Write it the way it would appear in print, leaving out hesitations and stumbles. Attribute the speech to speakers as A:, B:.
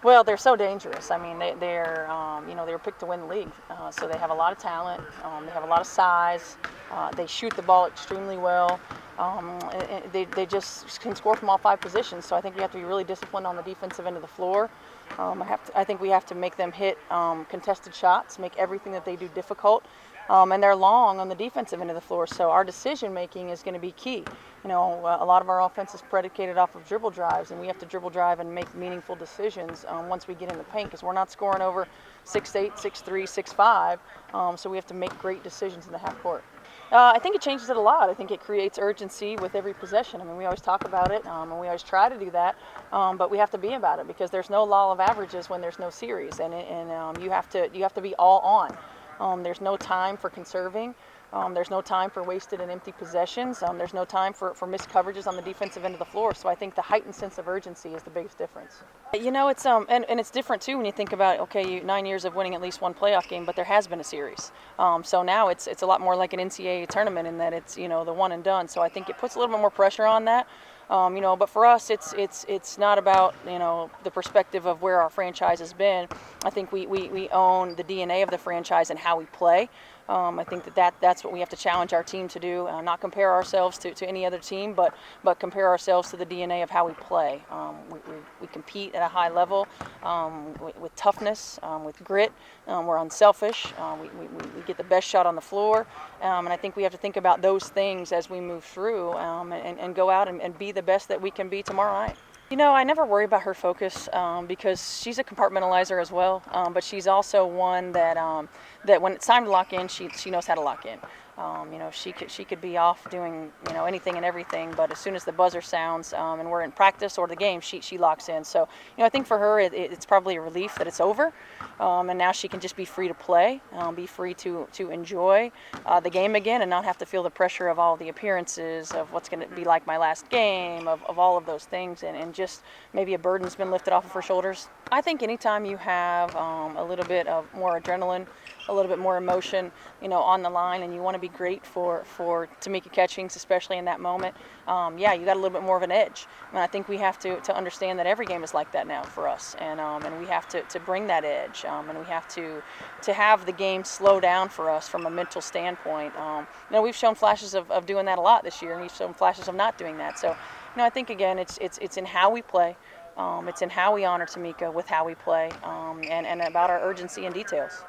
A: Well, they're so dangerous. I mean, they were picked to win the league, so they have a lot of talent. They have a lot of size. They shoot the ball extremely well. They just can score from all five positions. So I think we have to be really disciplined on the defensive end of the floor. I think we have to make them hit contested shots, make everything that they do difficult. And they're long on the defensive end of the floor, so our decision making is going to be key. A lot of our offense is predicated off of dribble drives, and we have to dribble drive and make meaningful decisions once we get in the paint, because we're not scoring over 6'8", 6'3", 6'5", so we have to make great decisions in the half court. I think it changes it a lot. I think it creates urgency with every possession. I mean, we always talk about it, and we always try to do that, but we have to be about it, because there's no law of averages when there's no series, and you have to be all on. There's no time for conserving. There's no time for wasted and empty possessions. There's no time for missed coverages on the defensive end of the floor. So I think the heightened sense of urgency is the biggest difference. It's and it's different too when you think about, okay, 9 years of winning at least one playoff game, but there has been a series. So now it's a lot more like an NCAA tournament in that it's the one and done. So I think it puts a little bit more pressure on that. But for us, it's not about the perspective of where our franchise has been. I think we own the DNA of the franchise and how we play. I think that's what we have to challenge our team to do. Not compare ourselves to any other team, but compare ourselves to the DNA of how we play. We compete at a high level with toughness, with grit. We're unselfish. We get the best shot on the floor, and I think we have to think about those things as we move through and go out and be the best that we can be tomorrow night. I never worry about her focus because she's a compartmentalizer as well, but she's also one that when it's time to lock in, she knows how to lock in. She could be off doing anything and everything, but as soon as the buzzer sounds and we're in practice or the game, she locks in. So I think for her it's probably a relief that it's over, and now she can just be free to play, be free to enjoy the game again, and not have to feel the pressure of all the appearances, of what's going to be like my last game, of all of those things, and just maybe a burden's been lifted off of her shoulders. I think anytime you have a little bit of more adrenaline, a little bit more emotion, on the line, and you want to be great for Tamika Catchings, especially in that moment, you got a little bit more of an edge. And I think we have to understand that every game is like that now for us, and we have to bring that edge, and we have to have the game slow down for us from a mental standpoint. We've shown flashes of doing that a lot this year, and we've shown flashes of not doing that. So, I think again, it's in how we play. It's in how we honor Tamika with how we play, and about our urgency and details.